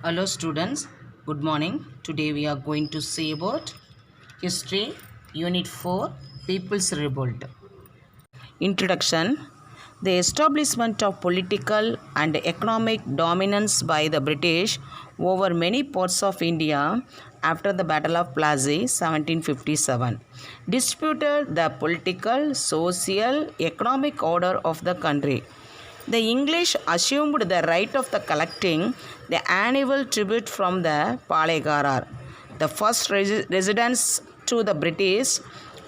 Hello students, good morning. Today we are going to see about History, Unit 4, People's Revolt. Introduction. The establishment of political and economic dominance by the British over many parts of India after the Battle of Plassey 1757 disputed the political, social, economic order of the country. The English assumed the right of collecting the annual tribute from the Palegarar. The first residence to the British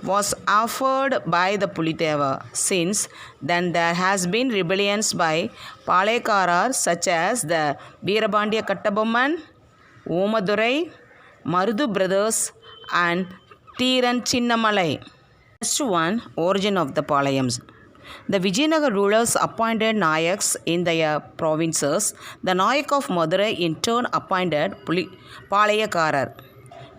was offered by the Puliteva. Since then, there has been rebellions by Palekarar such as the Veerabandiya Kattabomman, Omadurai, Marudu brothers, and Tiran Chinnamalai. Next one, origin of the Palayams. The Vijayanagar rulers appointed Nayaks in their provinces. The Nayak of Madurai in turn appointed Palayakarar.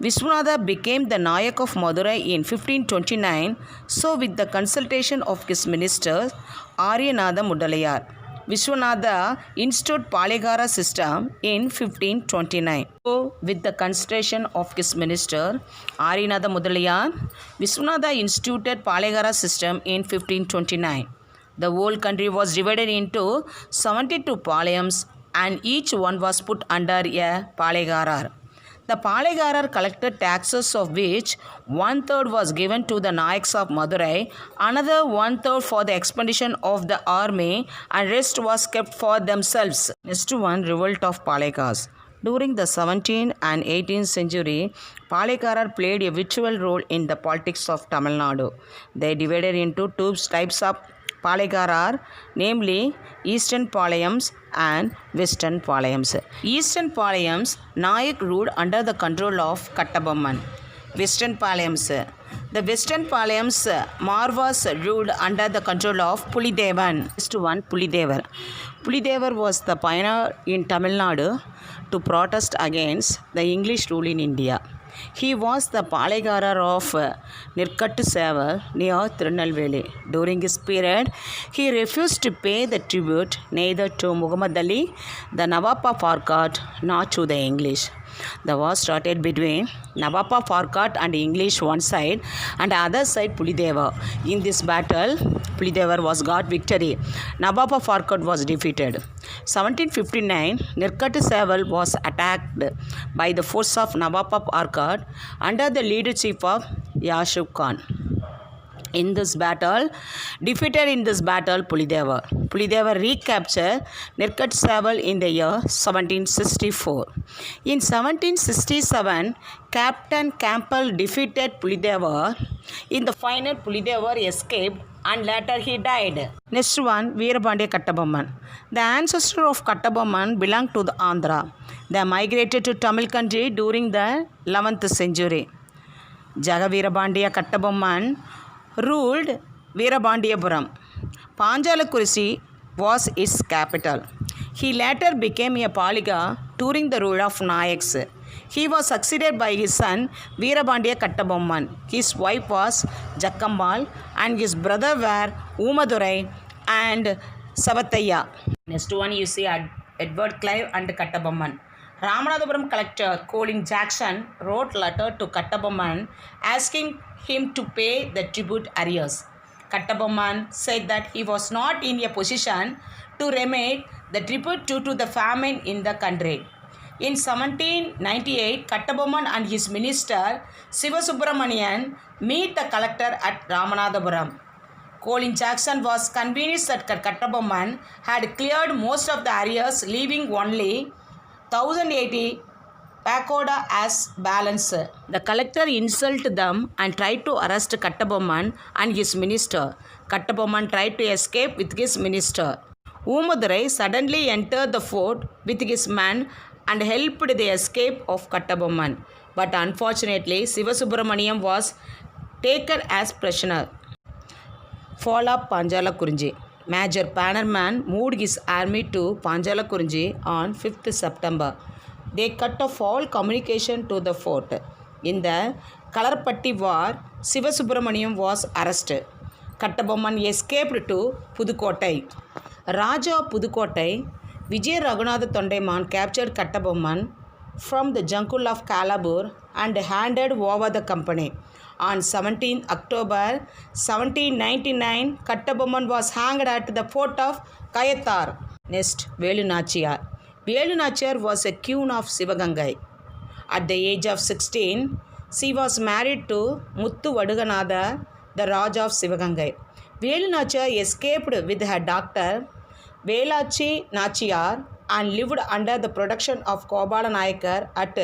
Vishwanatha became the Nayak of Madurai in 1529, so with the consultation of his minister Aryanatha Mudalayar. Vishwanatha instituted Palayakara system in 1529. So, with the consultation of his minister Aryanatha Mudalayar, Vishwanatha instituted Palayakara system in 1529. The whole country was divided into 72 palayams and each one was put under a Palayakarar. The Palegarar collected taxes of which one-third was given to the Nayaks of Madurai, another one-third for the expedition of the army, and rest was kept for themselves. Next one, revolt of Palekas. During the 17th and 18th century, Palekarar played a vital role in the politics of Tamil Nadu. They divided into two types of Palekarar, namely Eastern Palayams and Western Palayams. Eastern Palayams, Nayak ruled under the control of Kattabomman. Western Palayams. The Western Palayams, Marvas ruled under the control of Pulidevan. Next one, Pulidevar. Pulidevar was the pioneer in Tamil Nadu to protest against the English rule in India. He was the Palekarar of Nirkattu Seval near Tirunelveli. During his period, he refused to pay the tribute neither to Muhammad Ali, the Nawab of Arcot, nor to the English. The war started between Nawab of Arcot and English one side and the other side Pulideva. In this battle, Pulideva was got victory. Nawab of Arcot was defeated. 1759, Nirkattu Seval was attacked by the force of Nawab of Arcot under the leadership of Yashub Khan. Defeated in this battle, Pulideva. Pulideva recaptured Nirkattu Seval in the year 1764. In 1767, Captain Campbell defeated Pulideva. In the final, Pulideva escaped and later he died. Next one, Veerabandiya Kattabomman. The ancestor of Kattabomman belonged to the Andhra. They migrated to Tamil country during the 11th century. Jagaveerabandiya Kattabomman ruled Veerabandiyapuram. Panjalakurisi was its capital. He later became a Paliga during the rule of Nayaks. He was succeeded by his son Veerabandiya Kattabomman. His wife was Jakkammal and his brother were Umadurai and Savataya. Next one you see Edward Clive and Kattabomman. Ramanathapuram collector Colin Jackson wrote letter to Kattabomman asking him to pay the tribute arrears. Kattabomman said that he was not in a position to remit the tribute due to the famine in the country. In 1798, Kattabomman and his minister Sivasubramanian meet the collector at Ramanathapuram. Colin Jackson was convinced that Kattabomman had cleared most of the arrears, leaving only 1080 pagoda as balance. The collector insulted them and tried to arrest Kattabomman and his minister. Kattabomman tried to escape with his minister. Umadurai suddenly entered the fort with his men and helped the escape of Kattabomman. But unfortunately, Sivasubramaniam was taken as prisoner. Fall of Panjalakurinji. Major Bannerman moved his army to Panjalakurinji on 5th September. They cut off all communication to the fort. In the Kalarpatti war, Sivasubramaniam was arrested. Kattabomman escaped to Pudukottai. Raja of Pudukottai Vijay Raghunatha Tondaiman captured Kattabomman from the jungle of Kalabur and handed over the company. On 17 October 1799, Kattabomman was hanged at the fort of Kayathar. Next, Velu Nachiyar. Velu Nachiyar was a queen of Sivagangai. At the age of 16, she was married to Muthu Vaduganatha, the Raja of Sivagangai. Velu Nachiyar escaped with her daughter Velachi Nachiyar and lived under the protection of Kobala Nayakar at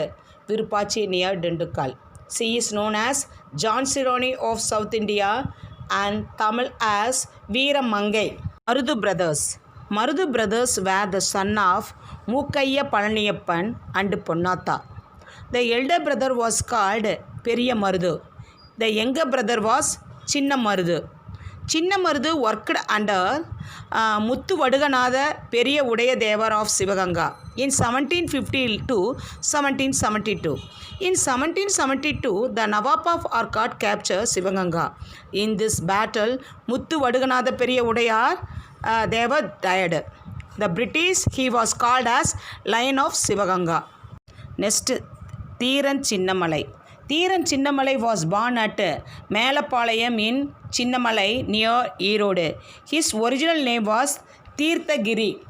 Virupachi near Dindukkal. She is known as Jhansi of South India and Tamil as Veeramangai. Marudhu brothers. Marudhu brothers were the son of Mookaiya Palaniyappan and Ponnatha. The elder brother was called Periya Marudhu. The younger brother was Chinna Marudhu. Chinna Marudhu worked under Muthu Vaduganatha Periya Udaya Devar of Sivaganga in 1750 to 1772. In 1772, the Nawab of Arcot captured Sivaganga. In this battle, Muthu Vaduganatha Periya Udaya Deva died. The British, he was called as Lion of Sivaganga. Next, Theeran Chinnamalai. Theeran Chinnamalai was born at Melapalayam in Chinnamalai near Erode. His original name was Tirthagiri.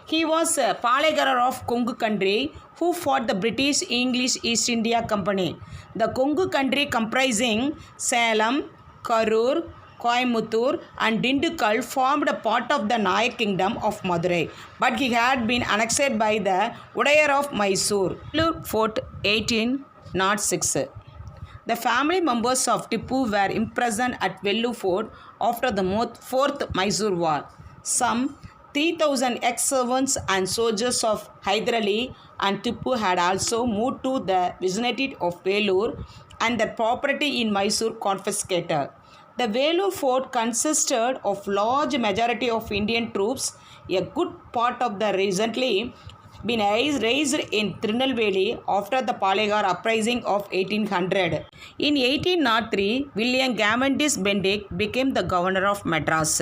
He was a Palagarar of Kongu country who fought the British English East India Company. The Kongu country comprising Salem, Karur, Coimbatore and Dindukkal formed a part of the Nayak kingdom of Madurai, but he had been annexed by the Udayar of Mysore. Fort 1806. The family members of Tipu were imprisoned at Vellore Fort after the Fourth Mysore War. Some 3,000 ex-servants and soldiers of Hyder Ali and Tipu had also moved to the vicinity of Vellore and their property in Mysore confiscated. The Vellore Fort consisted of large majority of Indian troops. A good part of the recently been raised in Tirunelveli after the Palagar uprising of 1800. In 1803, William Gavendis Bendick became the governor of Madras.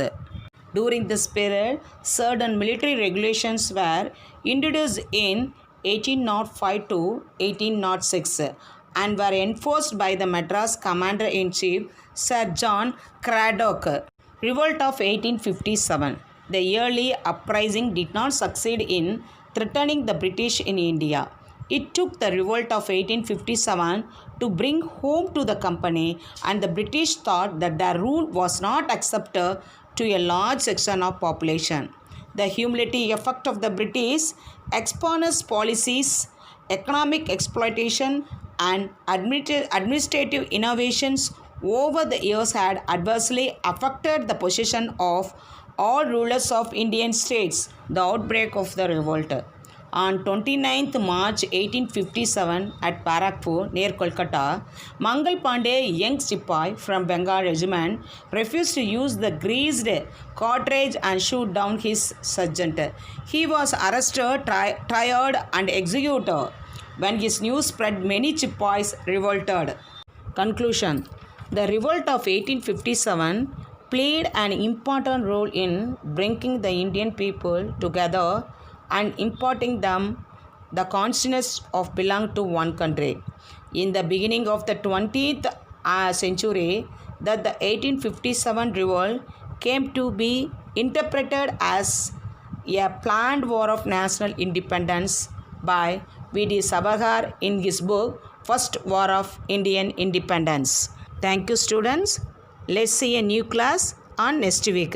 During this period, certain military regulations were introduced in 1805 to 1806 and were enforced by the Madras Commander-in-Chief Sir John Cradock. Revolt of 1857. The early uprising did not succeed in threatening the British in India. It took the revolt of 1857 to bring home to the company, and the British thought that their rule was not accepted to a large section of population. The humiliating effect of the British expansionist policies, economic exploitation and administrative innovations over the years had adversely affected the position of all rulers of Indian states. The outbreak of the revolt. On 29th March 1857 at Barakpur near Kolkata, Mangal Pandey, a young Sipai from Bengal regiment, refused to use the greased cartridge and shoot down his sergeant. He was arrested, tried and executed. When his news spread, many Chipais revolted. Conclusion. The revolt of 1857 played an important role in bringing the Indian people together and imparting them the consciousness of belong to one country. In the beginning of the 20th century, that the 1857 revolt came to be interpreted as a planned war of national independence by V.D. Savarkar in his book First War of Indian Independence. Thank you, students. Let's see a new class on next week.